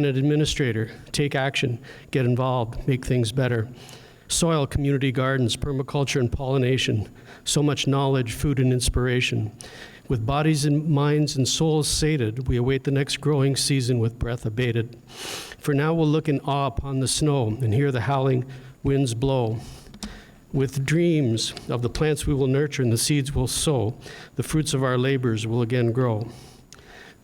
an administrator, take action, get involved, make things better. Soil, community gardens, permaculture, and pollination. So much knowledge, food, and inspiration. With bodies and minds and souls sated, we await the next growing season with breath abated. For now we'll look in awe upon the snow and hear the howling winds blow. With dreams of the plants we will nurture and the seeds we'll sow, the fruits of our labors will again grow.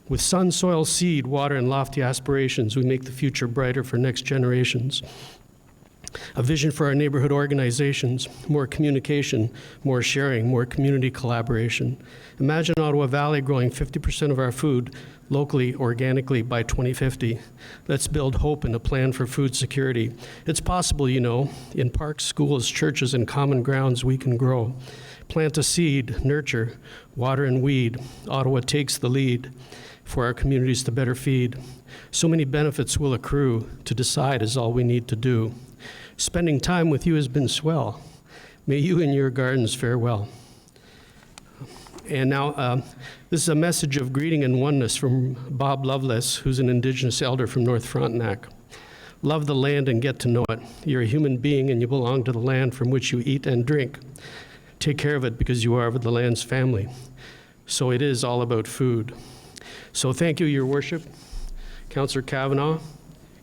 With sun, soil, seed, water, and lofty aspirations, we make the future brighter for next generations. A vision for our neighborhood organizations, more communication, more sharing, more community collaboration. Imagine Ottawa Valley growing 50% of our food locally, organically by 2050. Let's build hope and a plan for food security. It's possible, you know, in parks, schools, churches, and common grounds we can grow. Plant a seed, nurture, water and weed. Ottawa takes the lead for our communities to better feed. So many benefits will accrue. To decide is all we need to do. Spending time with you has been swell. May you and your gardens fare well. And now, this is a message of greeting and oneness from Bob Loveless, who's an Indigenous elder from North Frontenac. Love the land and get to know it. You're a human being and you belong to the land from which you eat and drink. Take care of it because you are of the land's family. So it is all about food. So thank you, Your Worship, Councillor Kavanaugh,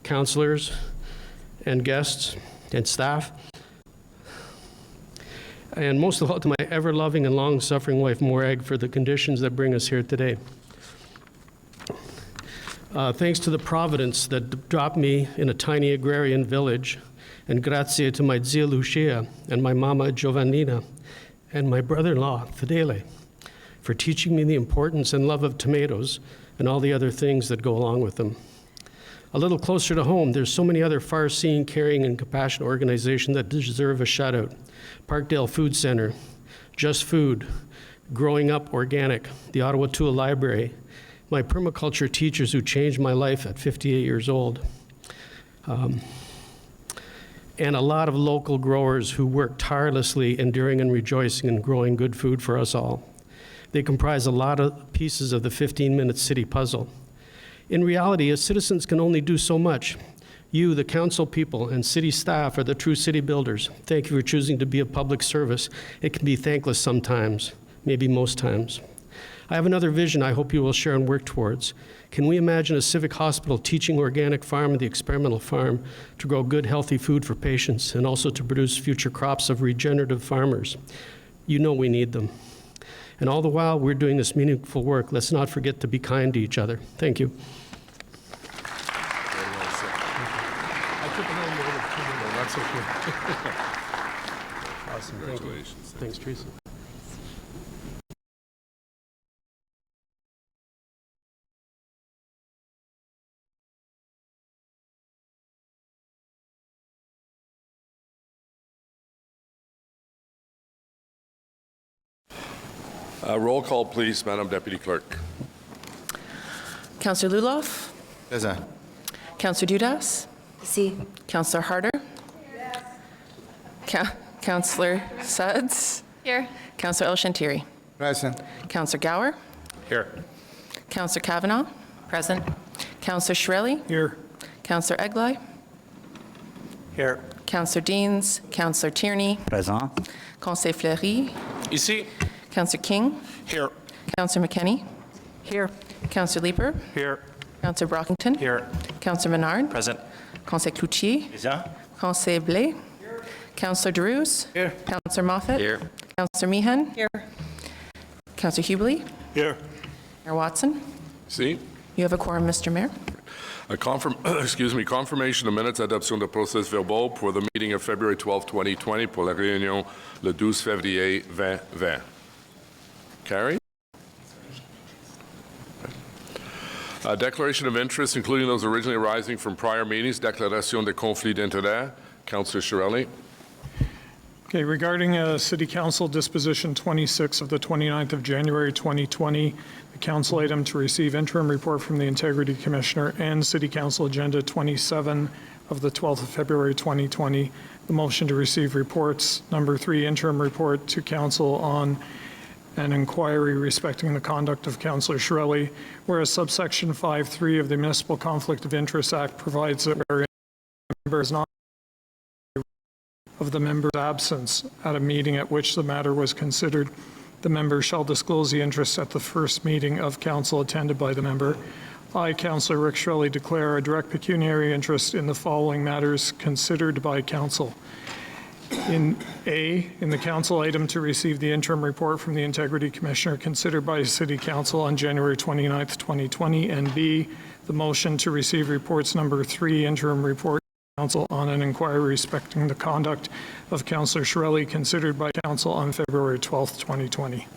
councillors, and guests, and staff. And most of all, to my ever-loving and long-suffering wife, Morag, for the conditions that bring us here today. Thanks to the providence that dropped me in a tiny agrarian village, and grazie to my zia Lucia and my mama Giovannina and my brother-in-law Fidele for teaching me the importance and love of tomatoes and all the other things that go along with them. A little closer to home, there's so many other far-seeing, caring, and compassionate organizations that deserve a shout-out. Parkdale Food Center, Just Food, Growing Up Organic, the Ottawa Tula Library, my permaculture teachers who changed my life at 58 years old, and a lot of local growers who work tirelessly, enduring and rejoicing in growing good food for us all. They comprise a lot of pieces of the 15-minute city puzzle. In reality, as citizens can only do so much. You, the council people, and city staff are the true city builders. Thank you for choosing to be a public service. It can be thankless sometimes, maybe most times. I have another vision I hope you will share and work towards. Can we imagine a civic hospital teaching organic farm and the experimental farm to grow good, healthy food for patients and also to produce future crops of regenerative farmers? You know we need them. And all the while we're doing this meaningful work, let's not forget to be kind to each other. Thank you. That's okay. Awesome. Congratulations. Thanks, Teresa. Roll call, please, Madam Deputy Clerk. Councillor Luloff? Present. Councillor Dudas? Ici. Councillor Harder? Yes. Councillor Suds? Here. Councillor El Shantiri? Present. Councillor Gower? Here. Councillor Kavanaugh? Present. Councillor Shirelli? Here. Councillor Eglai? Here. Councillor Deans? Councillor Tierney? Present. Conseil Fleury? Ici. Councillor King? Here. Councillor McKenney? Here. Councillor Leeper? Here. Councillor Brockington? Here. Councillor Menard? Present. Conseil Cloutier? Present. Conseil Blais? Councillor Derouse? Here. Councillor Moffat? Here. Councillor Meehan? Here. Councillor Hubley? Here. Mayor Watson? See? You have a quorum, Mr. Mayor. Confirmation of minutes, adoption de procès verbal pour the meeting of February 12, 2020, pour la réunion le 12 février 2020. Carrie? Declaration of interest, including those originally arising from prior meetings. Déclaration de conflit d'intérêt. Councillor Shirelli. Okay, regarding City Council Disposition 26 of the 29th of January 2020, the council item to receive interim report from the Integrity Commissioner, and City Council Agenda 27 of the 12th of February 2020, the motion to receive reports. Number 3, interim report to council on an inquiry respecting the conduct of Councillor Shirelli, whereas subsection 5(3) of the Municipal Conflict of Interest Act provides that where a member is not of the member's absence at a meeting at which the matter was considered, the member shall disclose the interest at the first meeting of council attended by the member. I, Councillor Rick Shirelli, declare a direct pecuniary interest in the following matters considered by council. In the council item to receive the interim report from the Integrity Commissioner considered by City Council on January 29th, 2020, and B, the motion to receive reports number 3, interim report council on an inquiry respecting the conduct of Councillor Shirelli considered by council on February 12th, 2020.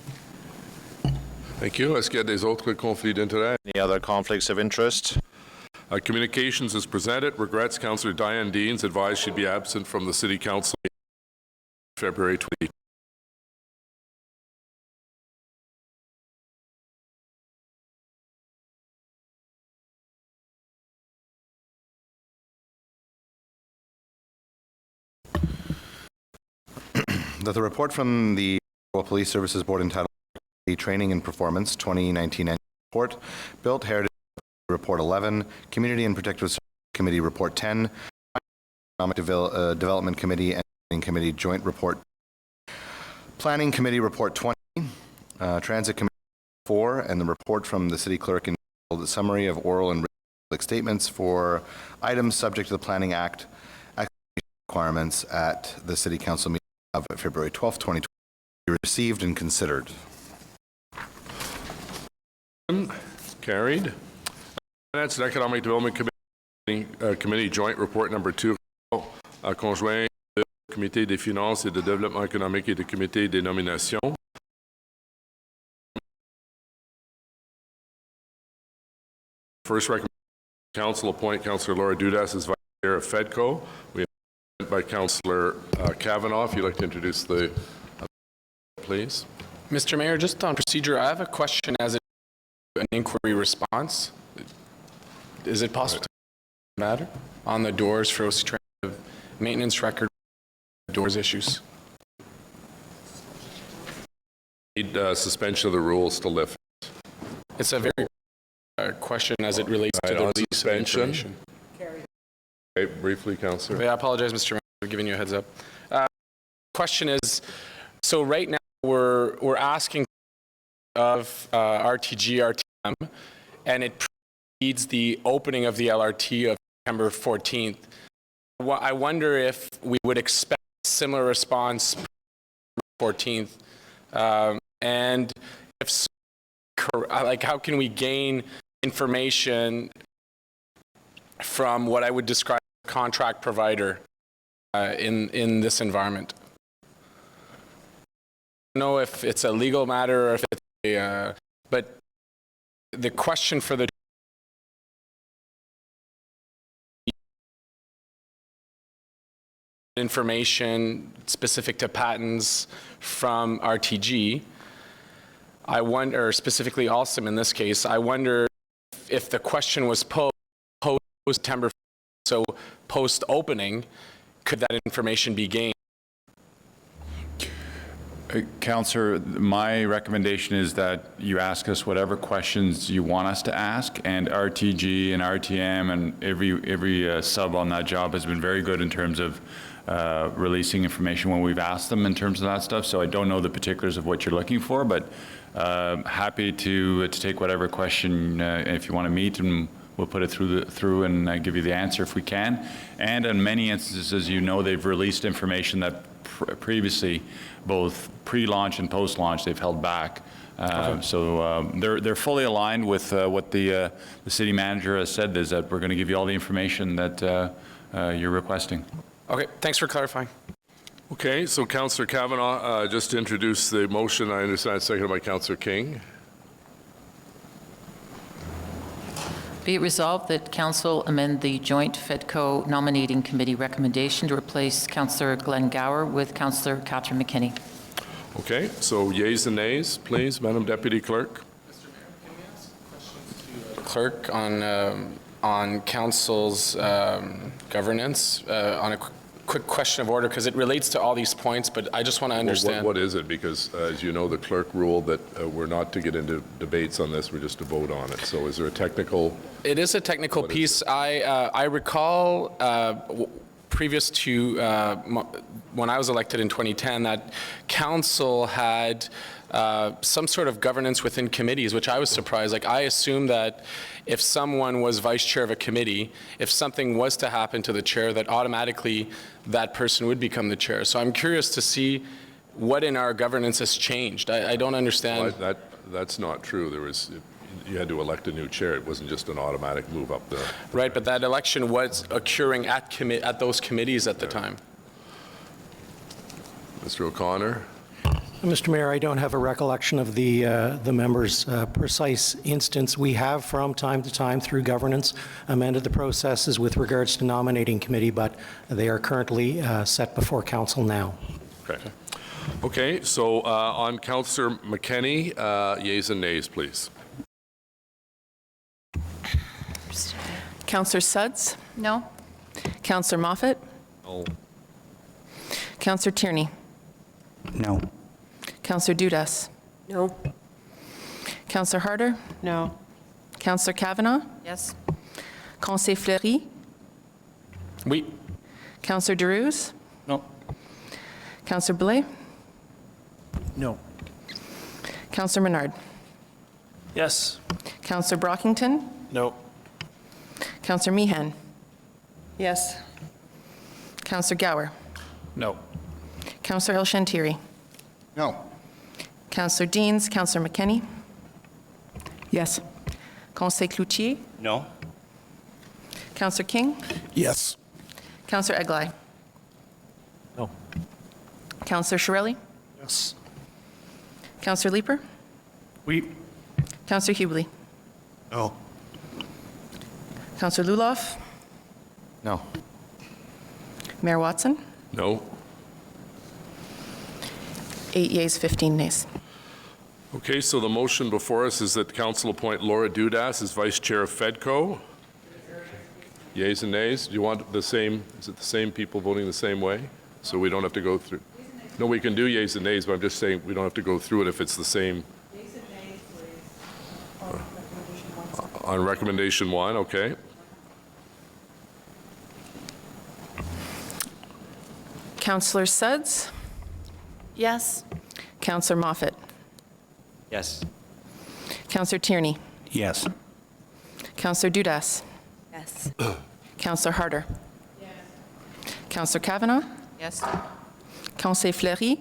Thank you. Est-ce qu'il y a des autres conflits d'intérêts? Any other conflicts of interest? Communications is presented. Regrets Councillor Diane Deans advised she'd be absent from the City Council February 20. That the report from the Ottawa Police Services Board entitled Training and Performance 2019 Annual Report, Built Heritage Report 11, Community and Protective Services Committee Report 10, Economic Development Committee and Planning Committee Joint Report, Planning Committee Report 20, Transit Committee 4, and the report from the City Clerk entitled Summary of Oral and Written Public Statements for items subject to the Planning Act requirements at the City Council meeting of February 12th, 2020, be received and considered. Carried. Finance and Economic Development Committee Joint Report number 2, conjoint du Comité des finances et de développement économique et du Comité des nominations. First recommendation, Council appoint Councillor Laura Dudas as Vice Chair of FEDCO. We have by Councillor Kavanaugh. If you'd like to introduce the, please. Mr. Mayor, just on procedure, I have a question as an inquiry response. Is it possible to matter on the doors for OC maintenance record doors issues? Need suspension of the rules to lift. It's a very question as it relates to the on release suspension. of information. Okay, briefly, Councillor. Yeah, I apologize, Mr. Mayor, for giving you a heads up. Question is, so right now we're asking of RTG, RTM, and it precedes the opening of the LRT of September 14th. I wonder if we would expect a similar response 14th, and if so, like how can we gain information from what I would describe as a contract provider in this environment? I don't know if it's a legal matter or if it's a, but the question for the information specific to patents from RTG, I wonder, or specifically Alstom in this case, I wonder if the question was posed post-September, so post-opening, could that information be gained? Councillor, my recommendation is that you ask us whatever questions you want us to ask, and RTG and RTM and every sub on that job has been very good in terms of releasing information when we've asked them in terms of that stuff. So I don't know the particulars of what you're looking for, but happy to take whatever question if you want to meet, and we'll put it through and give you the answer if we can. And in many instances, as you know, they've released information that previously, both pre-launch and post-launch, they've held back. So they're fully aligned with what the city manager has said, is that we're going to give you all the information that you're requesting. Okay, thanks for clarifying. Okay, so Councillor Kavanaugh, just to introduce the motion, I understand it's seconded by Councillor King. Be it resolved that Council amend the joint FEDCO nominating committee recommendation to replace Councillor Glenn Gower with Councillor Catherine McKinney. Okay, so yeas and nays, please, Madam Deputy Clerk. Mr. Mayor, can we ask questions to the clerk on council's governance quick question of order, because it relates to all these points, but I just want to understand. What is it? Because as you know, the clerk ruled that we're not to get into debates on this, we're just to vote on it. So is there a technical? It is a technical What is piece. I recall previous to when I was elected in 2010 that council had some sort of governance within committees, which I was surprised. Like, I assumed that if someone was vice chair of a committee, if something was to happen to the chair, that automatically that person would become the chair. So I'm curious to see what in our governance has changed. I don't understand. That's not true. You had to elect a new chair. It wasn't just an automatic move up the. Right, but that election was occurring at those committees at the time. Mr. O'Connor? Mr. Mayor, I don't have a recollection of the member's precise instance. We have, from time to time, through governance, amended the processes with regards to nominating committee, but they are currently set before council now. Okay. Okay, so on Councillor McKenney, yeas and nays, please. Councillor Sudds? No? Councillor Moffat? No. Councillor Tierney? No. Councillor Dudas? No. Councillor Harder? No. Councillor Kavanaugh? Yes? Conseil Fleury? We. Councillor Derues? No. Councillor Blais? No. Councillor Menard? Yes. Councillor Brockington? No. Councillor Meehan? Yes. Councillor Gower? No. Councillor El Shantiri? No. Councillor Deans? Councillor McKenney? Yes. Conseil Cloutier? No. Councillor King? Yes. Councillor Eglai? No. Councillor Shirelli? Yes. Councillor Leeper? We. Councillor Hubely? No. Councillor Luloff? No. Mayor Watson? No. 8 yeas, 15 nays. Okay, so the motion before us is that council appoint Laura Dudas as vice chair of FEDCO. Yeas and nays? Do you want the same, is it the same people voting the same way? So we don't have to go through? No, we can do yeas and nays, but I'm just saying we don't have to go through it if it's the same. On recommendation one, okay. Councillor Sudds? Yes. Councillor Moffat? Yes. Councillor Tierney? Yes. Councillor Dudas? Yes. Councillor Harder? Councillor Kavanaugh? Yes? Conseil Fleury?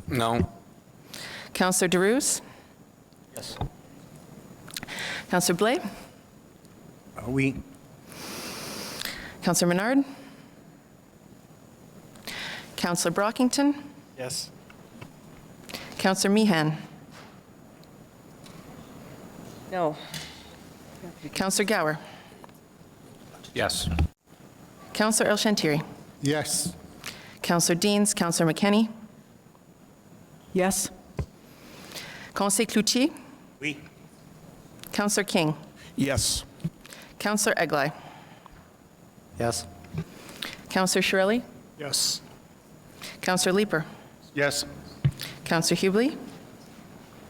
No. Councillor Derues? Yes. Councillor Blais? We. Councillor Menard? Councillor Brockington? Yes. Councillor Meehan? No. Councillor Gower? Yes. Councillor El Shantiri? Yes. Councillor Deans? Councillor McKenney? Yes. Conseil Cloutier? We. Councillor King? Yes. Councillor Eglai? Yes? Councillor Shirelli? Yes. Councillor Leeper? Yes. Councillor Hubely?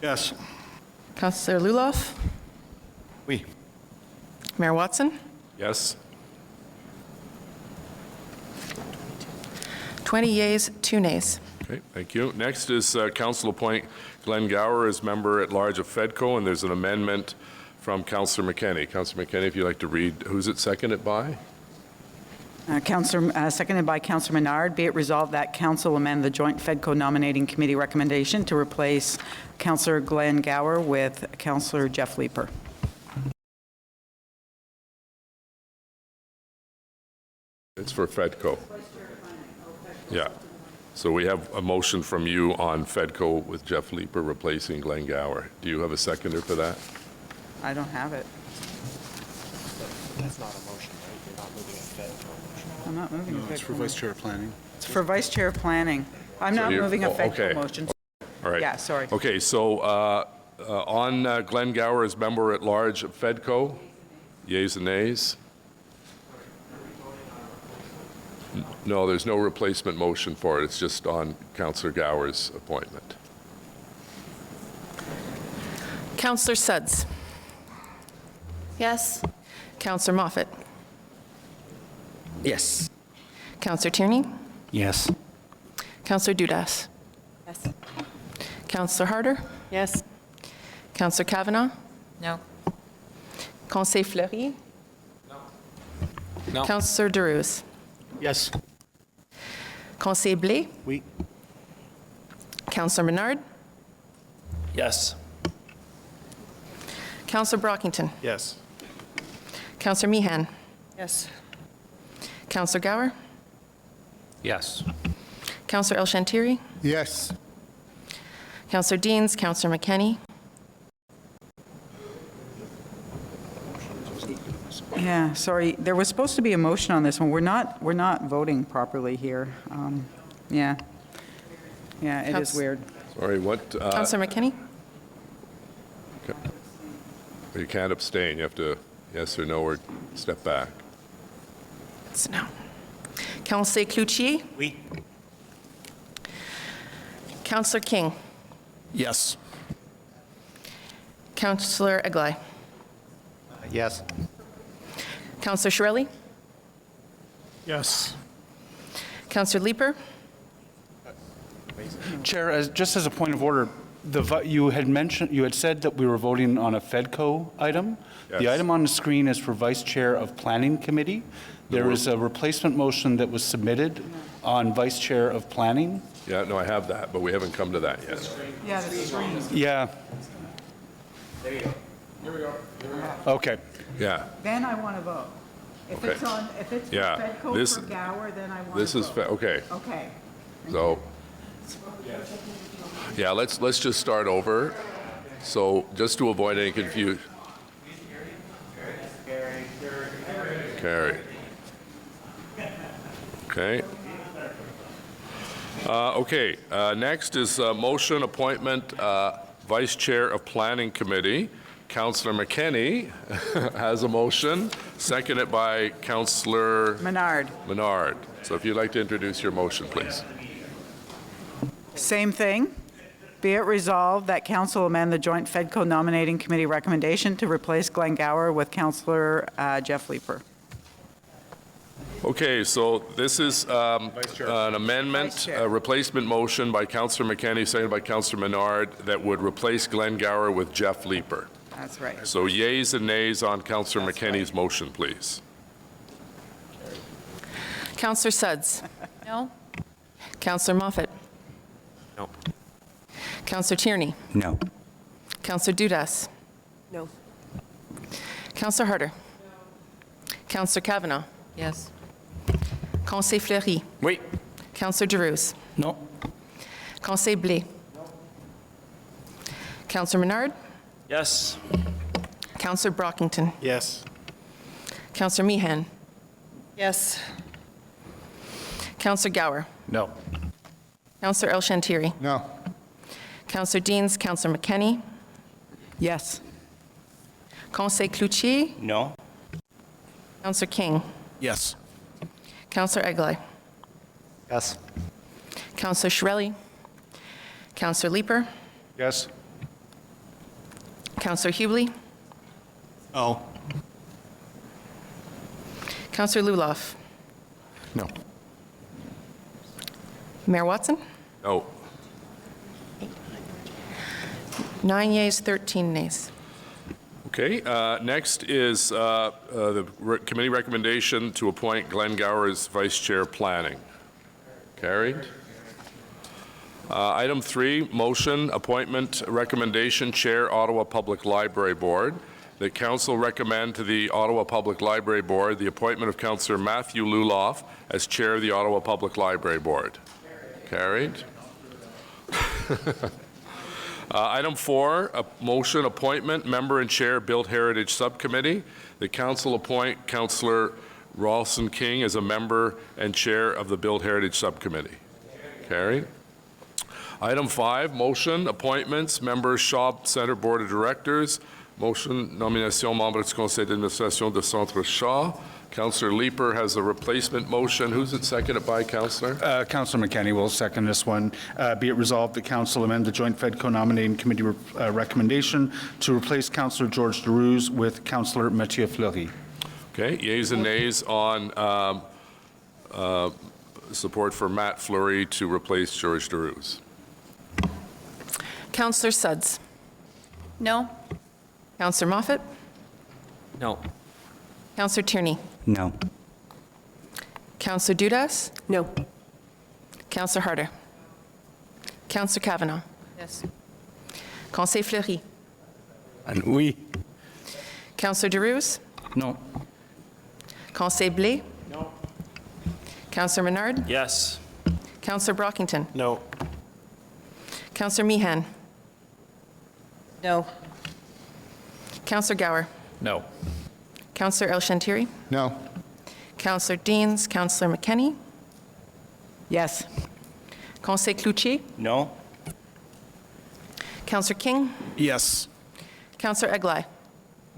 Yes. Councillor Luloff? We. Mayor Watson? Yes? 20 yeas, 2 nays. Okay, thank you. Next is council appoint Glenn Gower as member at large of FEDCO, and there's an amendment from Councillor McKenney. Councillor McKenney, if you'd like to read, who's it seconded by? Seconded by Councillor Menard. Be it resolved that council amend the joint FEDCO nominating committee recommendation to replace Councillor Glenn Gower with Councillor Jeff Leeper. It's for FEDCO. Yeah. So we have a motion from you on FEDCO with Jeff Leeper replacing Glenn Gower. Do you have a seconder for that? I don't have it. That's not a motion, right? You're not moving a FEDCO motion. I'm not moving a FEDCO. It's for Vice Chair of Planning. It's for Vice Chair of Planning. I'm not you're- moving a oh, FEDCO okay. motion. All right. Yeah, sorry. Okay, so on Glenn Gower as member at large of FEDCO, yeas and nays? No, there's no replacement motion for it. It's just on Councillor Gower's appointment. Councillor Suds. Yes. Councillor Moffat. Yes. Councillor Tierney. Yes. Councillor Dudas. Yes. Councillor Harder. Yes. Councillor Kavanaugh. No. Conseil Fleury. No. Councillor Derouz. Yes. Conseil Blais. Oui. Councillor Menard. Yes. Councillor Brockington. Yes. Councillor Meehan. Yes. Councillor Gower. Yes. Councillor El Shantiri. Yes. Councillor Deans. Councillor McKenney. Yeah, sorry, there was supposed to be a motion on this one. We're not voting properly here. Yeah. Yeah, it is weird. Sorry, what? Councillor McKenney. You can't abstain. You have to yes or no or step back. It's no. Councillor Cloutier. Oui. Councillor King. Yes. Councillor Eglai. Yes. Councillor Shirelli. Yes. Councillor Leeper. Chair, just as a point of order, you had said that we were voting on a FEDCO item. The Yes. item on the screen is for Vice Chair of Planning Committee. There is a replacement motion that was submitted on Vice Chair of Planning. Yeah, no, I have that, but we haven't come to that yet. Yeah, the screen. Yeah. Okay. Yeah, Then I want to vote. If it's Okay. on, if it's for Yeah, Fedco this- for Gower, then I want to this is, vote. okay. Okay. So, yeah, let's just start over. So just to avoid any confusion. Carried. Okay. Okay, next is motion appointment, Vice Chair of Planning Committee. Councillor McKenney has a motion, seconded by Councillor Menard. Menard. So if you'd like to introduce your motion, please. Same thing. Be it resolved that council amend the joint Fedco nominating committee recommendation to replace Glenn Gower with Councillor Jeff Leeper. Okay, so this is an amendment, Vice Chair. a replacement motion by Councillor McKenney, seconded by Councillor Menard, that would replace Glenn Gower with Jeff Leeper. That's right. So yeas and nays on Councillor McKenney's motion, please. Councillor Suds. No. Councillor Moffat. No. Councillor Tierney. No. Councillor Dudas. No. Councillor Harder. Councillor Kavanaugh. Yes. Conseil Fleury. Wait. Councillor Derouz. No. Conseil Blais. Councillor Menard. Yes. Councillor Brockington. Yes. Councillor Meehan. Yes. Councillor Gower. No. Councillor El Shantiri. No. Councillor Deans. Councillor McKenney. Yes. Conseil Cloutier. No. Councillor King. Yes. Councillor Eglai. Yes. Councillor Shirelli. Councillor Leeper. Yes. Councillor Hubli. Oh. Councillor Luloff. No. Mayor Watson. No. 9 yeas, 13 nays. Okay, next is the committee recommendation to appoint Glenn Gower as Vice Chair Planning. Carried. Item 3, motion, appointment, recommendation, Chair, Ottawa Public Library Board. The council recommend to the Ottawa Public Library Board the appointment of Councillor Matthew Luloff as Chair of the Ottawa Public Library Board. Carried. Item 4, a motion, appointment, member and chair, Built Heritage Subcommittee. The council appoint Councillor Ralston King as a member and chair of the Built Heritage Subcommittee. Carried. Item 5, motion, appointments, members, Shaw Centre Board of Directors. Motion, nomination membre du Conseil d'administration de Centre Shaw. Councillor Leeper has a replacement motion. Who's it seconded by, Councillor? Councillor McKenney will second this one. Be it resolved that Council amend the Joint FedCo Nominating Committee recommendation to replace Councillor George Deroux with Councillor Mathieu Fleury. Okay, yeas and nays on support for Matt Fleury to replace George Deroux. Councillor Sudds. No. Councillor Moffat. No. Councillor Tierney. No. Councillor Dudas. No. Councillor Harder. Councillor Kavanaugh. Yes. Conseil Fleury. And oui. Councillor Deroux. No. Conseil Blais. No. Councillor Menard. Yes. Councillor Brockington. No. Councillor Meehan. No. Councillor Gower. No. Councillor El Shantiri. No. Councillor Deans. Councillor McKenney. Yes. Conseil Cloutier. No. Councillor King. Yes. Councillor Eglai.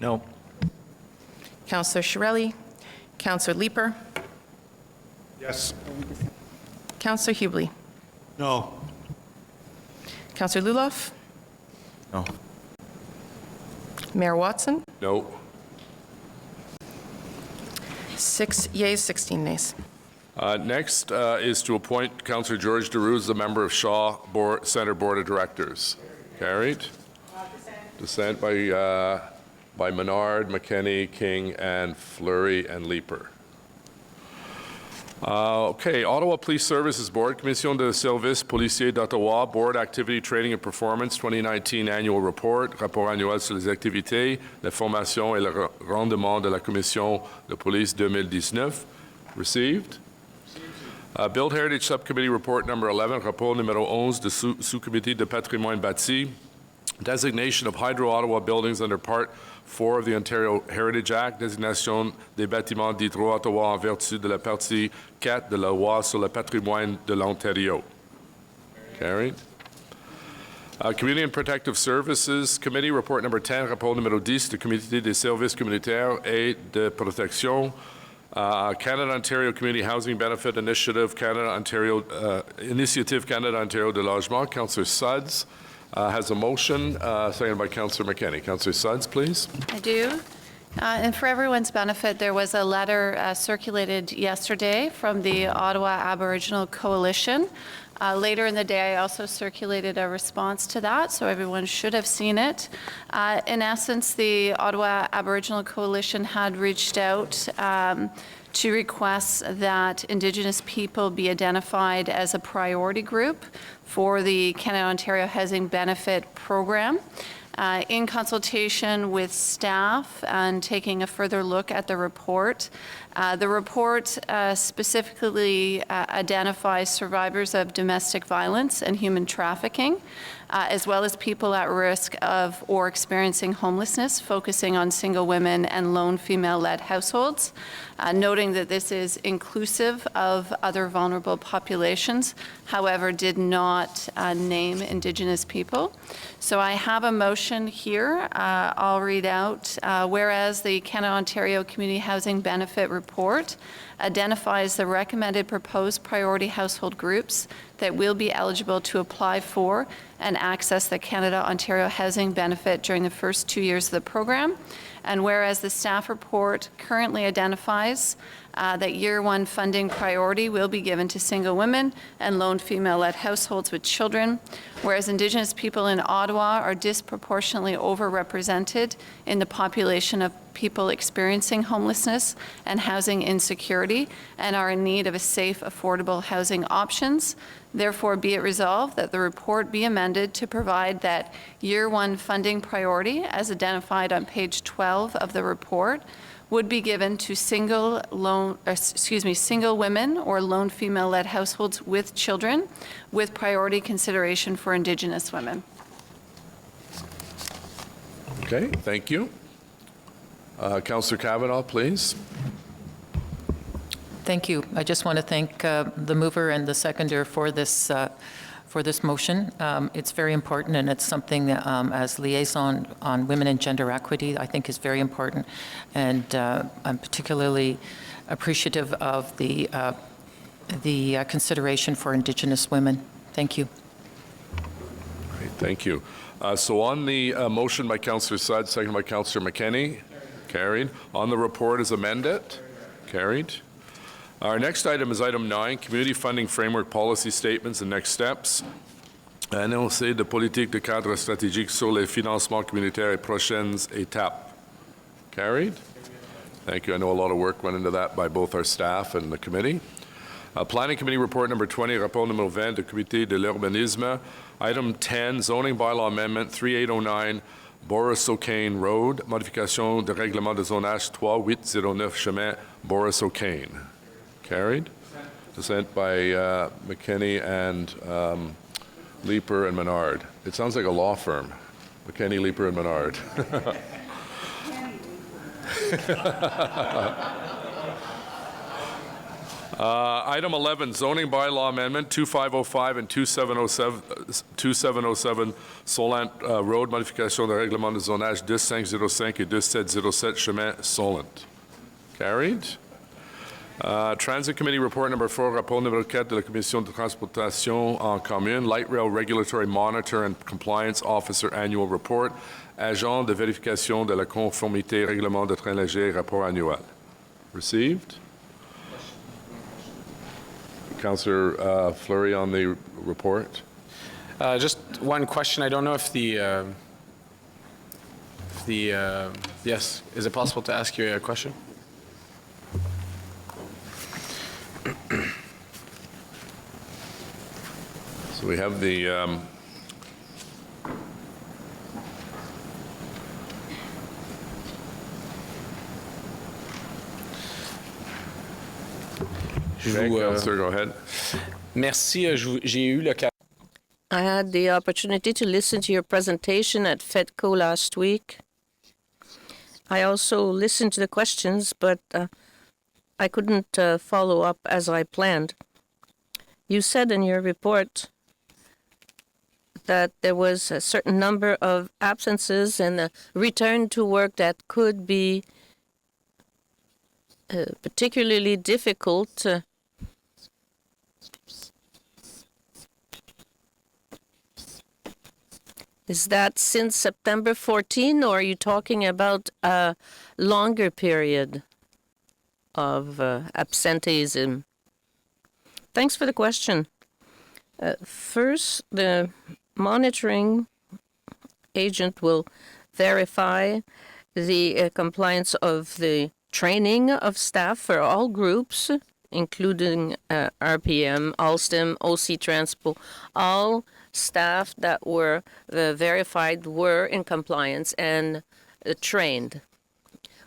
No. Councillor Shirelli. Councillor Leeper. Yes. Councillor Hubley. No. Councillor Luloff. No. Mayor Watson. No. 6 yeas, 16 nays. Next is to appoint Councillor George Deroux as a member of Shaw Centre Board of Directors. Carried. Dissent by Menard, McKenney, King, and Fleury and Leeper. Okay, Ottawa Police Services Board, Commission de services policiers d'Ottawa, Board Activity, Training and Performance 2019 Annual Report, rapport annuel sur les activités, la formation et le rendement de la Commission de police 2019. Received. Build Heritage Subcommittee Report number 11, rapport numéro 11 de sous-comité de patrimoine bâti, designation of Hydro-Ottawa buildings under Part 4 of the Ontario Heritage Act, désignation des bâtiments d'Hydro-Ottawa en vertu de la partie 4 de la loi sur le patrimoine de l'Ontario. Carried. Community and Protective Services Committee, report number 10, rapport numéro 10 du Comité des services communautaires et de protection. Canada-Ontario Community Housing Benefit Initiative, Initiative Canada-Ontario de Logement. Councillor Sudds has a motion, seconded by Councillor McKenney. Councillor Sudds, please. I do. And for everyone's benefit, there was a letter circulated yesterday from the Ottawa Aboriginal Coalition. Later in the day, I also circulated a response to that, so everyone should have seen it. In essence, the Ottawa Aboriginal Coalition had reached out to request that Indigenous people be identified as a priority group for the Canada-Ontario Housing Benefit Program. In consultation with staff and taking a further look at the report specifically identifies survivors of domestic violence and human trafficking, as well as people at risk of or experiencing homelessness, focusing on single women and lone female-led households, noting that this is inclusive of other vulnerable populations, however, did not name Indigenous people. So I have a motion here. I'll read out, whereas the Canada-Ontario Community Housing Benefit Report identifies the recommended proposed priority household groups that will be eligible to apply for and access the Canada-Ontario Housing Benefit during the first 2 years of the program. And whereas the staff report currently identifies that year one funding priority will be given to single women and lone female-led households with children, whereas Indigenous people in Ottawa are disproportionately overrepresented in the population of people experiencing homelessness and housing insecurity and are in need of a safe, affordable housing options. Therefore, be it resolved that the report be amended to provide that year one funding priority, as identified on page 12 of the report, would be given to single women or lone female-led households with children, with priority consideration for Indigenous women. Okay, thank you. Councillor Kavanaugh, please. Thank you. I just want to thank the mover and the seconder for this for this motion. It's very important, and it's something that, as liaison on women and gender equity, I think is very important. And I'm particularly appreciative of the consideration for Indigenous women. Thank you. Great, thank you. So on the motion by Councillor Sud, second by Councillor McKenney, carried. On the report as amended, carried. Our next item is item 9, Community Funding Framework Policy Statements and Next Steps. Énoncé de politique de cadre stratégique sur les financements communautaires et prochaines étapes. Carried. Thank you. I know a lot of work went into that by both our staff and the committee. Planning Committee Report number 20, rapport numéro 20 du Comité de l'Urbanisme. Item 10, Zoning Bylaw Amendment 3809, Boris O'Kane Road, modification de règlement de zonage 3809 chemin Boris O'Kane. Carried. Dissent by McKenney and Leeper and Menard. It sounds like a law firm. McKenney, Leeper, and Menard. Item 11, Zoning Bylaw Amendment 2505 and 2707 Solent Road, modification de règlement de zonage 2505 et 2707 chemin Solent. Carried. Transit Committee Report number 4, rapport numéro 4 de la Commission de Transportation en Commune, Light Rail Regulatory Monitor and Compliance Officer Annual Report, Agent de vérification de la conformité règlement de train léger, rapport annuel. Received. Councillor Fleury on the report. Just one question. I don't know if yes, is it possible to ask you a question? So we have the Councillor, go ahead. Merci. J'ai eu l'occasion. I had the opportunity to listen to your presentation at FEDCO last week. I also listened to the questions, but I couldn't follow up as I planned. You said in your report that there was a certain number of absences and a return to work that could be particularly difficult. Is that since September 14, or are you talking about a longer period of absenteeism? Thanks for the question. First, the monitoring agent will verify the compliance of the training of staff for all groups, including RPM, Alstom, OC Transpo. All staff that were verified were in compliance and trained.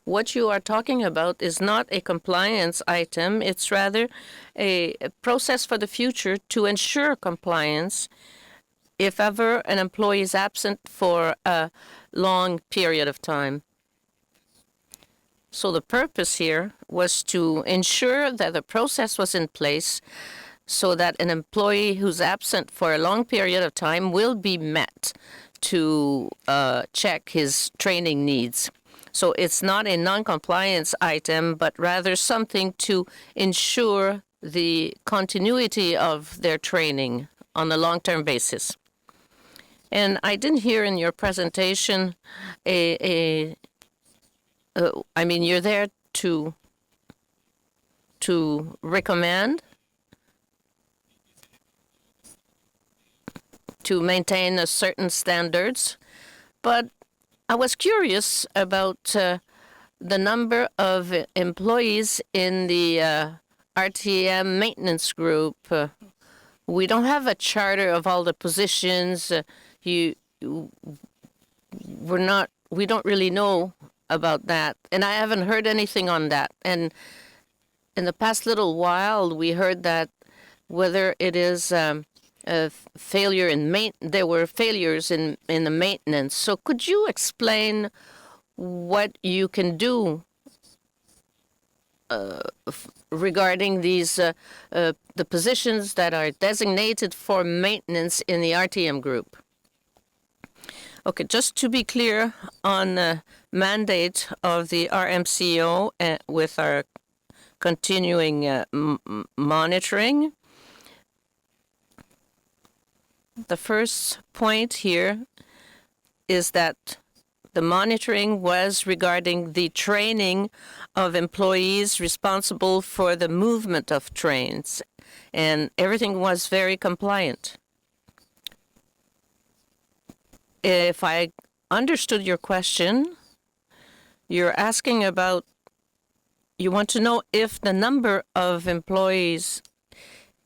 What you are talking about is not a compliance item. It's rather a process for the future to ensure compliance if ever an employee is absent for a long period of time. So the purpose here was to ensure that the process was in place so that an employee who's absent for a long period of time will be met to check his training needs. So it's not a non-compliance item, but rather something to ensure the continuity of their training on a long-term basis. And I didn't hear in your presentation I mean, you're there to recommend, to maintain a certain standards, but I was curious about the number of employees in the RTM maintenance group. We don't have a charter of all the positions. We don't really know about that, and I haven't heard anything on that. And in the past little while, we heard that whether it is a failure in there were failures in the maintenance. So could you explain what you can do regarding these the positions that are designated for maintenance in the RTM group. Okay, just to be clear on the mandate of the RMCO with our continuing monitoring. The first point here is that the monitoring was regarding the training of employees responsible for the movement of trains, and everything was very compliant. If I understood your question, you're asking about, you want to know if the number of employees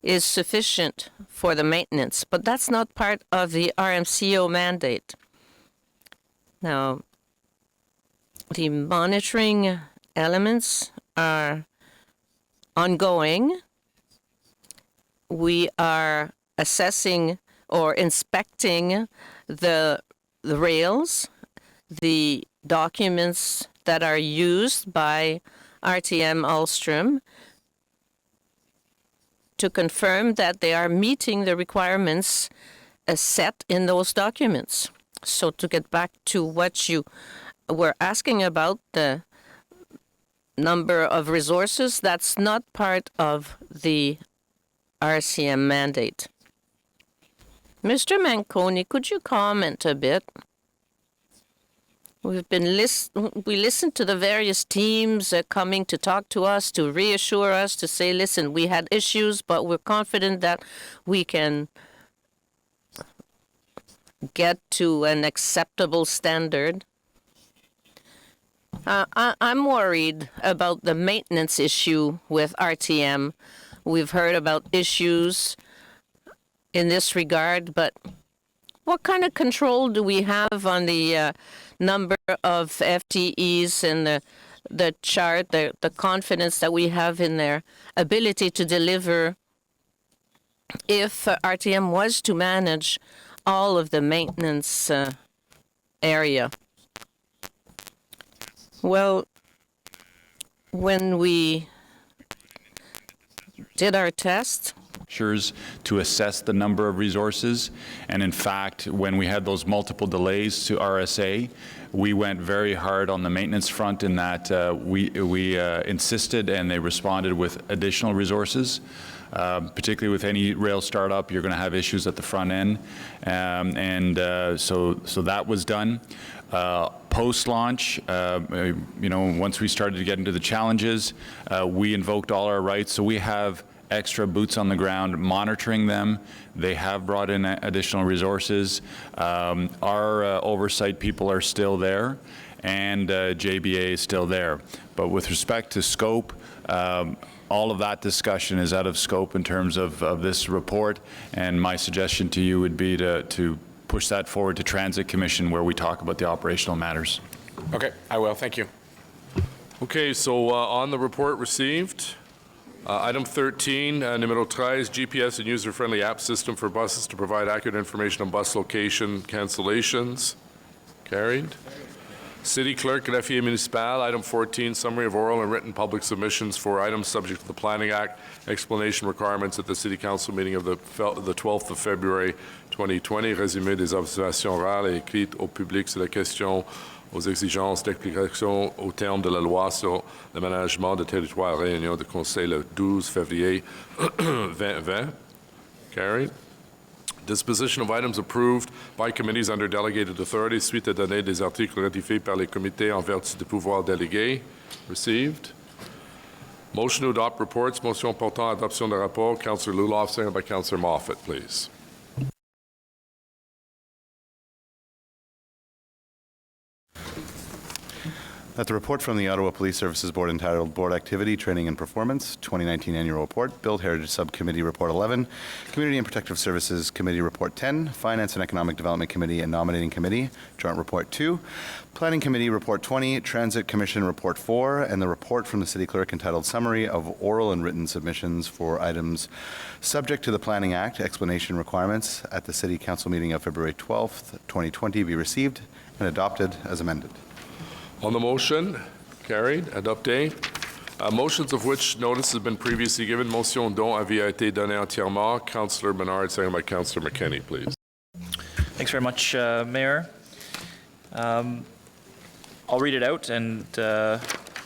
is sufficient for the maintenance, but that's not part of the RMCO mandate. Now, the monitoring elements are ongoing. We are assessing or inspecting the rails, the documents that are used by RTM Alstrom to confirm that they are meeting the requirements set in those documents. So to get back to what you were asking about, the number of resources, that's not part of the RCM mandate. Mr. Manconi, could you comment a bit? We listened to the various teams coming to talk to us, to reassure us, to say, listen, we had issues, but we're confident that we can get to an acceptable standard. I'm worried about the maintenance issue with RTM. We've heard about issues in this regard, but what kind of control do we have on the number of FTEs and the chart, the confidence that we have in their ability to deliver if RTM was to manage all of the maintenance area? Well, when we did our test, to assess the number of resources, and in fact, when we had those multiple delays to RSA, we went very hard on the maintenance front in that we insisted and they responded with additional resources. Particularly with any rail startup, you're going to have issues at the front end, so that was done. Post-launch, once we started to get into the challenges, we invoked all our rights. So we have extra boots on the ground monitoring them. They have brought in additional resources. Our oversight people are still there, and JBA is still there. But with respect to scope, all of that discussion is out of scope in terms of this report, and my suggestion to you would be to push that forward to Transit Commission where we talk about the operational matters. Okay, I will. Thank you. Okay, so on the report received, item 13, numero 13, GPS and user-friendly app system for buses to provide accurate information on bus location cancellations. Carried. City Clerk, Greffier Municipal, item 14, summary of oral and written public submissions for items subject to the Planning Act, explanation requirements at the City Council meeting of the 12th of February 2020, résumé des observations orales et écrites au public sur la question aux exigences d'explication au terme de la loi sur l'aménagement de territoire réunion de conseil le 12 février 2020. Carried. Disposition of items approved by committees under delegated authority suite à donner des articles ratifiés par les comités en vertu des pouvoirs délégués. Received. Motion to adopt reports. Motion portant adoption de rapport. Councillor Luloff, seconded by Councillor Moffat, please. That the report from the Ottawa Police Services Board entitled Board Activity, Training and Performance, 2019 Annual Report, Build Heritage Subcommittee Report 11, Community and Protective Services Committee Report 10, Finance and Economic Development Committee and Nominating Committee, Joint Report 2, Planning Committee Report 20, Transit Commission Report 4, and the report from the City Clerk entitled Summary of Oral and Written Submissions for items subject to the Planning Act, explanation requirements at the City Council meeting of February 12th, 2020 be received and adopted as amended. On the motion, carried. Adopté. Motions of which notice has been previously given. Motion dont avis a été donné entièrement. Councillor Menard, second by Councillor McKenney, please. Thanks very much, Mayor. I'll read it out and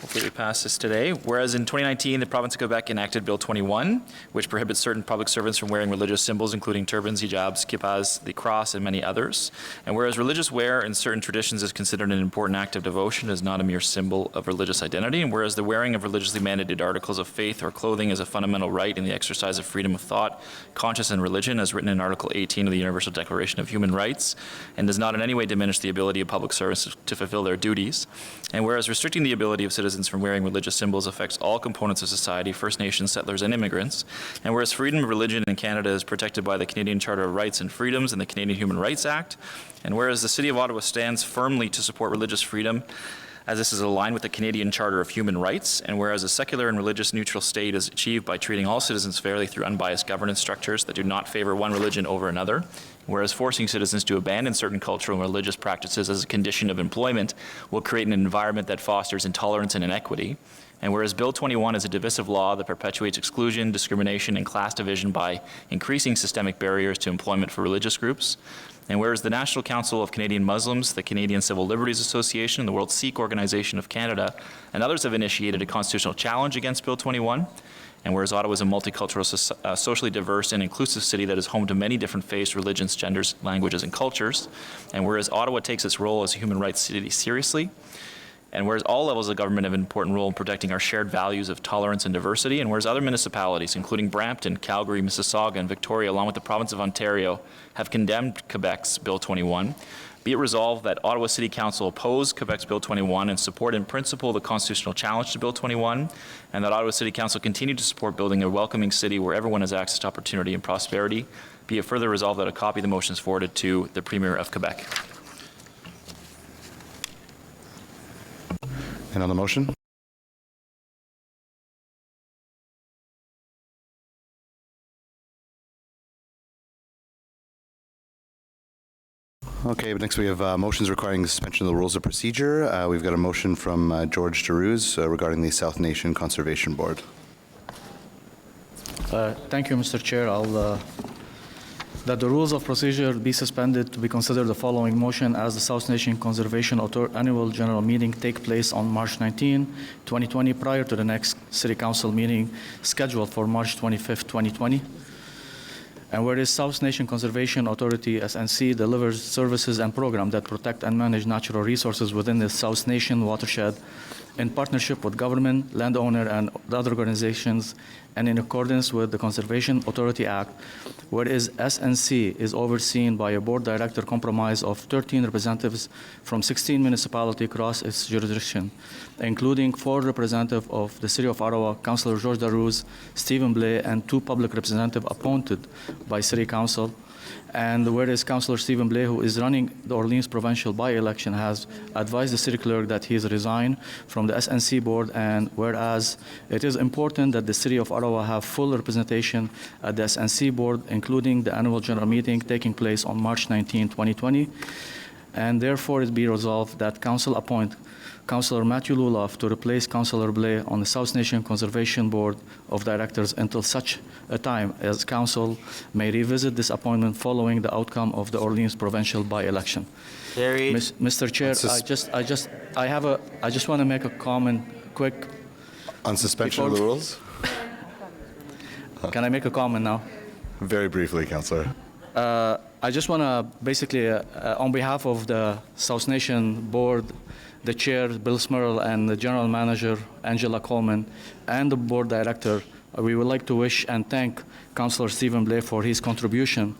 hopefully we pass this today. Whereas in 2019, the province of Quebec enacted Bill 21, which prohibits certain public servants from wearing religious symbols, including turbans, hijabs, kippas, the cross, and many others. And whereas religious wear in certain traditions is considered an important act of devotion, is not a mere symbol of religious identity. And whereas the wearing of religiously mandated articles of faith or clothing is a fundamental right in the exercise of freedom of thought, conscience, and religion, as written in Article 18 of the Universal Declaration of Human Rights, and does not in any way diminish the ability of public servants to fulfill their duties. And whereas restricting the ability of citizens from wearing religious symbols affects all components of society, First Nations, settlers, and immigrants. And whereas freedom of religion in Canada is protected by the Canadian Charter of Rights and Freedoms and the Canadian Human Rights Act. And whereas the City of Ottawa stands firmly to support religious freedom, as this is aligned with the Canadian Charter of Human Rights, and whereas a secular and religious neutral state is achieved by treating all citizens fairly through unbiased governance structures that do not favor one religion over another, whereas forcing citizens to abandon certain cultural and religious practices as a condition of employment will create an environment that fosters intolerance and inequity, and whereas Bill 21 is a divisive law that perpetuates exclusion, discrimination, and class division by increasing systemic barriers to employment for religious groups, and whereas the National Council of Canadian Muslims, the Canadian Civil Liberties Association, and the World Sikh Organization of Canada, and others have initiated a constitutional challenge against Bill 21, and whereas Ottawa is a multicultural, socially diverse, and inclusive city that is home to many different faiths, religions, genders, languages, and cultures, and whereas Ottawa takes its role as a human rights city seriously, and whereas all levels of government have an important role in protecting our shared values of tolerance and diversity, and whereas other municipalities, including Brampton, Calgary, Mississauga, and Victoria, along with the province of Ontario, have condemned Quebec's Bill 21, be it resolved that Ottawa City Council oppose Quebec's Bill 21 and support in principle the constitutional challenge to Bill 21, and that Ottawa City Council continue to support building a welcoming city where everyone has access to opportunity and prosperity. Be it further resolved that a copy of the motion is forwarded to the Premier of Quebec. And on the motion? Okay, but next we have motions requiring the suspension of the rules of procedure. We've got a motion from George Derouz regarding the South Nation Conservation Board. Thank you, Mr. Chair. That the rules of procedure be suspended to be considered the following motion as the South Nation Conservation Annual General Meeting take place on March 19, 2020, prior to the next City Council meeting scheduled for March 25, 2020. And whereas South Nation Conservation Authority, SNC, delivers services and programs that protect and manage natural resources within the South Nation watershed in partnership with government, landowner, and other organizations, and in accordance with the Conservation Authority Act, whereas SNC is overseen by a board director comprised of 13 representatives from 16 municipalities across its jurisdiction, including 4 representatives of the City of Ottawa, Councillor George Derouz, Stephen Blais, and 2 public representatives appointed by City Council. And whereas Councillor Stephen Blais, who is running the Orleans provincial by-election, has advised the city clerk that he is resigned from the SNC board, and whereas it is important that the City of Ottawa have full representation at the SNC board, including the annual general meeting taking place on March 19, 2020, and therefore it be resolved that Council appoint Councillor Matthew Luloff to replace Councillor Blais on the South Nation Conservation Board of Directors until such a time as Council may revisit this appointment following the outcome of the Orleans provincial by-election. Mr. Chair, I just want to make a comment, quick. On suspension of the rules? Can I make a comment now? Very briefly, Councillor. I just want to basically, on behalf of the South Nation Board, the Chair, Bill Smurl, and the General Manager, Angela Coleman, and the Board Director, we would like to wish and thank Councillor Stephen Blais for his contribution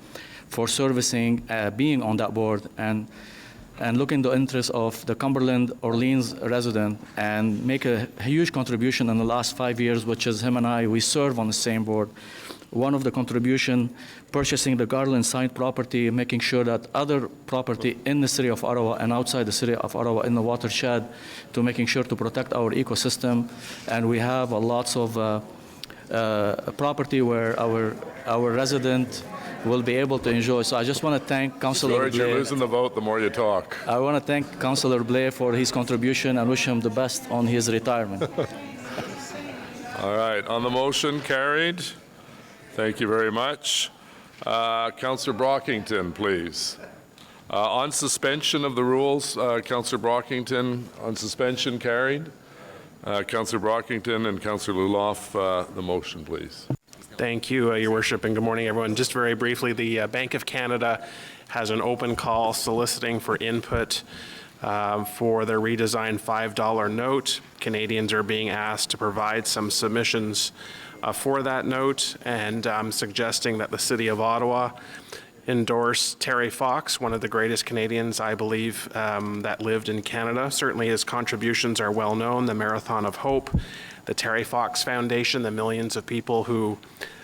for servicing, being on that board, and look in the interest of the Cumberland Orleans resident and make a huge contribution in the last 5 years, which is him and I, we serve on the same board. One of the contribution, purchasing the Garland site property, making sure that other property in the City of Ottawa and outside the City of Ottawa in the watershed, to making sure to protect our ecosystem. And we have lots of property where our resident will be able to enjoy. So I just want to thank Councillor Blais. You're losing the vote the more you talk. I want to thank Councillor Blais for his contribution and wish him the best on his retirement. All right, on the motion, carried. Thank you very much. Councillor Brockington, please. On suspension of the rules, Councillor Brockington, on suspension, carried. Councillor Brockington and Councillor Luloff, the motion, please. Thank you, Your Worship, and good morning, everyone. Just very briefly, the Bank of Canada has an open call soliciting for input for their redesigned $5 note. Canadians are being asked to provide some submissions for that note, and I'm suggesting that the City of Ottawa endorse Terry Fox, one of the greatest Canadians, I believe, that lived in Canada. Certainly his contributions are well known, the Marathon of Hope, the Terry Fox Foundation, the millions of people who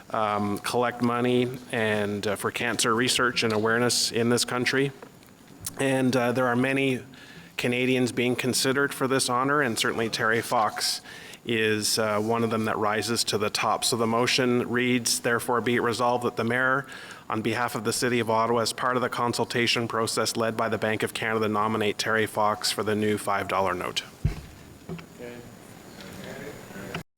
collect money and for cancer research and awareness in this country. And there are many Canadians being considered for this honor, and certainly Terry Fox is one of them that rises to the top. So the motion reads, therefore be it resolved that the Mayor, on behalf of the City of Ottawa, as part of the consultation process led by the Bank of Canada, nominate Terry Fox for the new $5 note.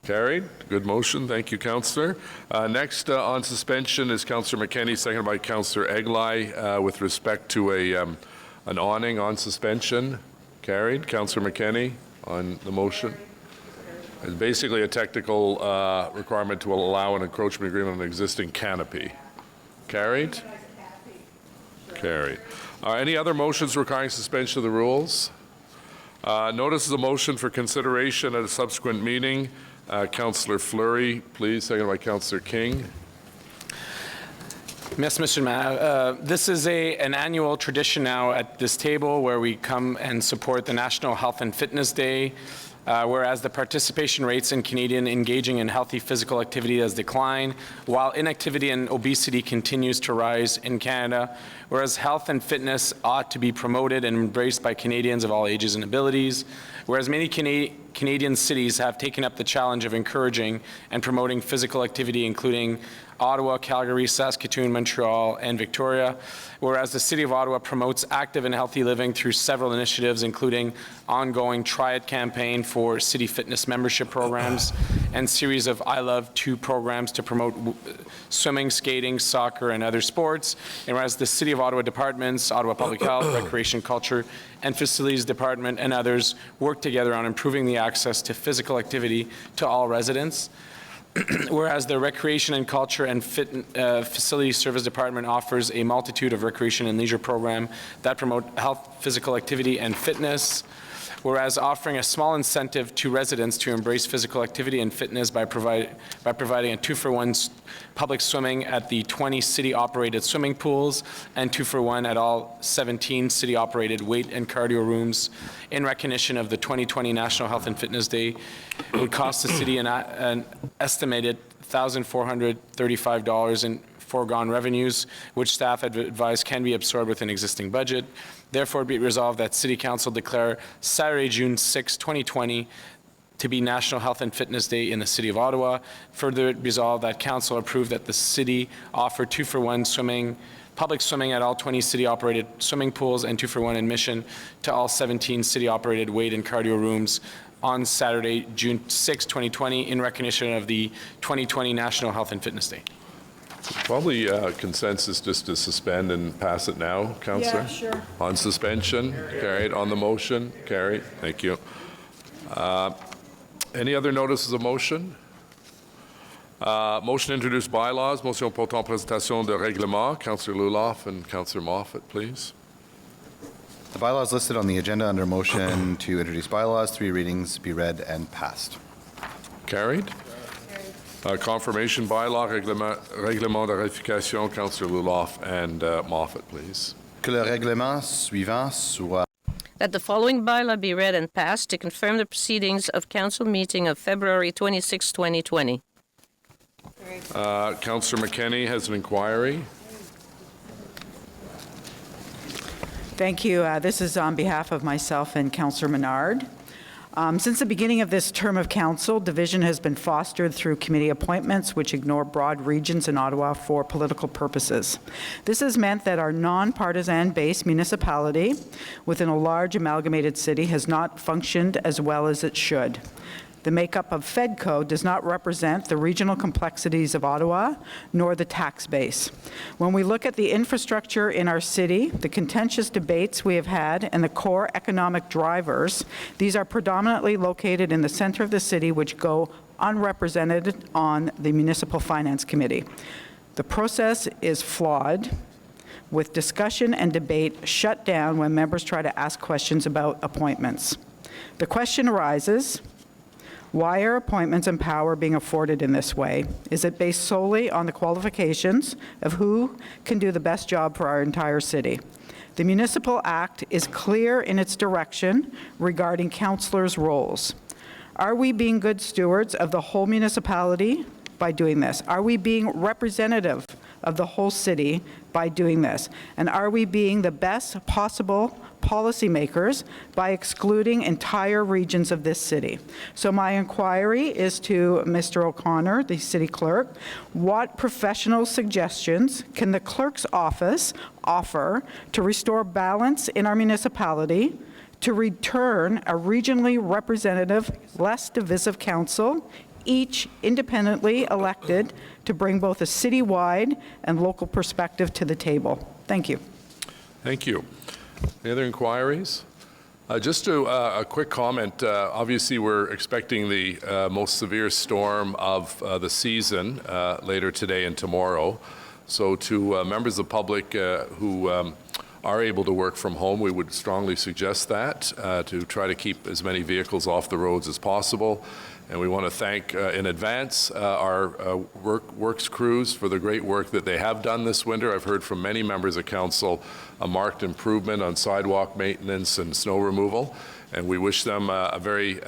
Carried. Good motion. Thank you, Councillor. Next on suspension is Councillor McKenney, seconded by Councillor Eglai, with respect to an awning on suspension. Carried. Councillor McKenney on the motion. It's basically a technical requirement to allow an encroachment agreement on an existing canopy. Carried? Carried. Any other motions requiring suspension of the rules? Notice of motion for consideration at a subsequent meeting. Councillor Fleury, please, seconded by Councillor King. Yes, Mr. Mayor. This is an annual tradition now at this table where we come and support the National Health and Fitness Day. Whereas the participation rates in Canadian engaging in healthy physical activity has declined, while inactivity and obesity continues to rise in Canada, whereas health and fitness ought to be promoted and embraced by Canadians of all ages and abilities, whereas many Canadian cities have taken up the challenge of encouraging and promoting physical activity, including Ottawa, Calgary, Saskatoon, Montreal, and Victoria, whereas the City of Ottawa promotes active and healthy living through several initiatives, including ongoing Try It campaign for city fitness membership programs and series of I Love 2 programs to promote swimming, skating, soccer, and other sports, and whereas the City of Ottawa departments, Ottawa Public Health, Recreation, Culture, and Facilities Department, and others work together on improving the access to physical activity to all residents. Whereas the Recreation and Culture and Facility Service Department offers a multitude of recreation and leisure programs that promote health, physical activity, and fitness. Whereas offering a small incentive to residents to embrace physical activity and fitness by providing a 2-for-1 public swimming at the 20 city-operated swimming pools and 2-for-1 at all 17 city-operated weight and cardio rooms in recognition of the 2020 National Health and Fitness Day would cost the city an estimated $1,435 in foregone revenues, which staff have advised can be absorbed within existing budget. Therefore, be it resolved that City Council declare Saturday, June 6, 2020 to be National Health and Fitness Day in the City of Ottawa. Further resolved that Council approve that the City offer 2-for-1 swimming, public swimming at all 20 city-operated swimming pools and 2-for-1 admission to all 17 city-operated weight and cardio rooms on Saturday, June 6, 2020 in recognition of the 2020 National Health and Fitness Day. Probably consensus just to suspend and pass it now, Councillor? Yeah, sure. On suspension, carried. On the motion, carried. Thank you. Any other notices of motion? Motion to introduce bylaws. Motion portant présentation de règlement. Councillor Luloff and Councillor Moffat, please. The bylaws listed on the agenda under motion to introduce bylaws, 3 readings, be read and passed. Carried. Confirmation bylaw, règlement de ratification, Councillor Luloff and Moffat, please. Que le règlement suivant soit That the following bylaw be read and passed to confirm the proceedings of council meeting of February 26, 2020. Councillor McKenney has an inquiry. Thank you. This is on behalf of myself and Councillor Menard. Since the beginning of this term of council, division has been fostered through committee appointments which ignore broad regions in Ottawa for political purposes. This has meant that our non-partisan-based municipality within a large amalgamated city has not functioned as well as it should. The makeup of FEDCO does not represent the regional complexities of Ottawa, nor the tax base. When we look at the infrastructure in our city, the contentious debates we have had, and the core economic drivers, these are predominantly located in the center of the city, which go unrepresented on the Municipal Finance Committee. The process is flawed, with discussion and debate shut down when members try to ask questions about appointments. The question arises, why are appointments and power being afforded in this way? Is it based solely on the qualifications of who can do the best job for our entire city? The Municipal Act is clear in its direction regarding councillors' roles. Are we being good stewards of the whole municipality by doing this? Are we being representative of the whole city by doing this? And are we being the best possible policymakers by excluding entire regions of this city? So my inquiry is to Mr. O'Connor, the city clerk. What professional suggestions can the clerk's office offer to restore balance in our municipality, to return a regionally representative, less divisive council, each independently elected, to bring both a citywide and local perspective to the table? Thank you. Thank you. Any other inquiries? Just a quick comment. Obviously, we're expecting the most severe storm of the season later today and tomorrow. So to members of the public who are able to work from home, we would strongly suggest that to try to keep as many vehicles off the roads as possible. And we want to thank in advance our works crews for the great work that they have done this winter. I've heard from many members of council a marked improvement on sidewalk maintenance and snow removal, and we wish them a very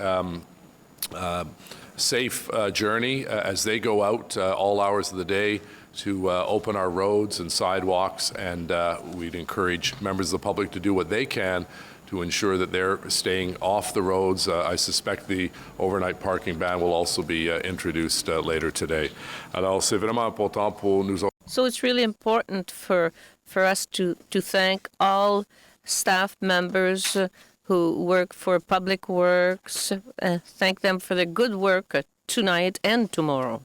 safe journey as they go out all hours of the day to open our roads and sidewalks, and we'd encourage members of the public to do what they can to ensure that they're staying off the roads. I suspect the overnight parking ban will also be introduced later today. Alors, c'est vraiment important pour nous. So it's really important for us to thank all staff members who work for Public Works, thank them for their good work tonight and tomorrow.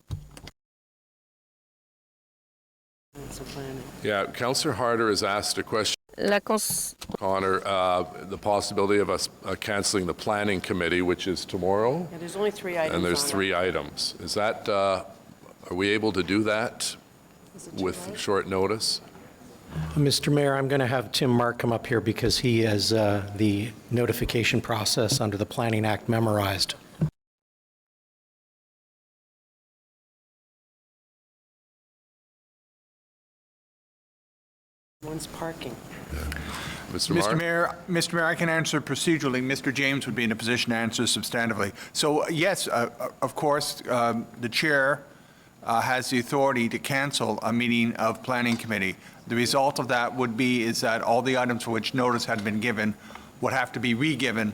Yeah, Councillor Harder has asked a question. Connor, the possibility of us canceling the planning committee, which is tomorrow. Yeah, there's only 3 items. And there's 3 items. Is that, are we able to do that with short notice? Mr. Mayor, I'm going to have Tim Mark come up here because he has the notification process under the Planning Act memorized. One's parking. Mr. Mayor, I can answer procedurally. Mr. James would be in a position to answer substantively. So yes, of course, the chair has the authority to cancel a meeting of Planning Committee. The result of that would be is that all the items for which notice had been given would have to be re-given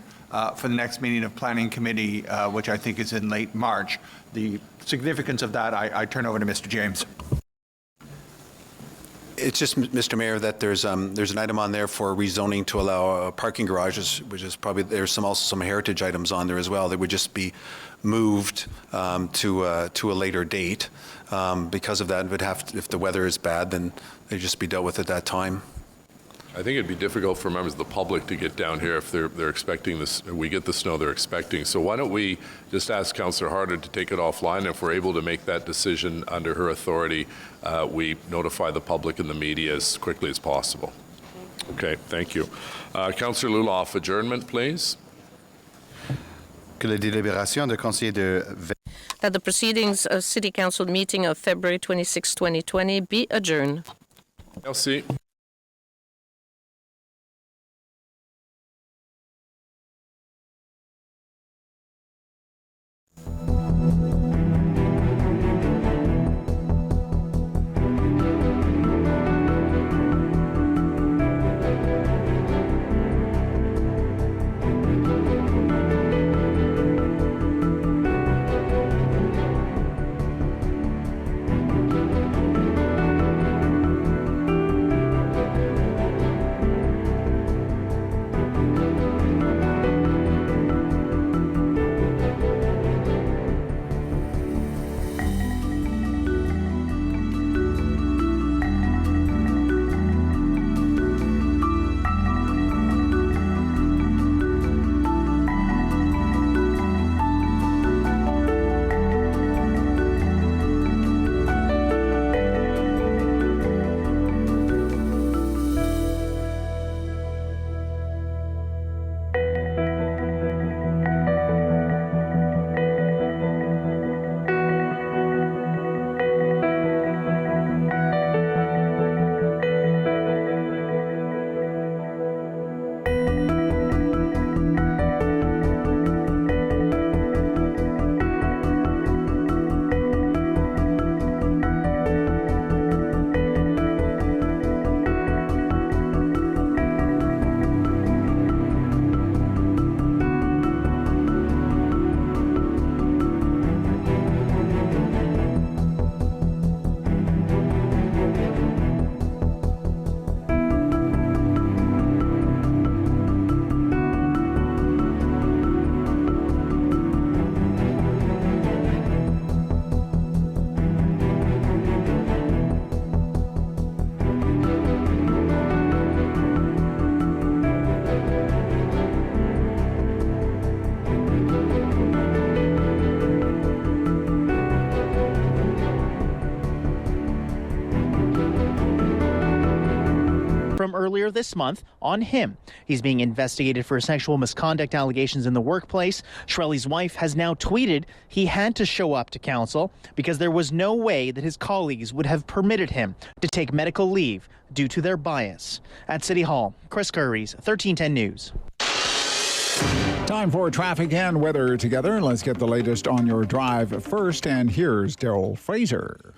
for the next meeting of Planning Committee, which I think is in late March. The significance of that, I turn over to Mr. James. It's just, Mr. Mayor, that there's an item on there for rezoning to allow parking garages, which is probably, there's also some heritage items on there as well that would just be moved to a later date. Because of that, it would have to, if the weather is bad, then they'd just be dealt with at that time. I think it'd be difficult for members of the public to get down here if they're expecting this, we get the snow they're expecting. So why don't we just ask Councillor Harder to take it offline? If we're able to make that decision under her authority, we notify the public and the media as quickly as possible. Okay, thank you. Councillor Luloff, adjournment, please. Que la délibération de conseiller de That the proceedings of City Council meeting of February 26, 2020 be adjourned. Merci. earlier this month on him. He's being investigated for sexual misconduct allegations in the workplace. Shirelli's wife has now tweeted he had to show up to council because there was no way that his colleagues would have permitted him to take medical leave due to their bias. At City Hall, Chris Curries, 1310 News. Time for traffic and weather together. Let's get the latest on your drive first, and here's Daryl Fraser.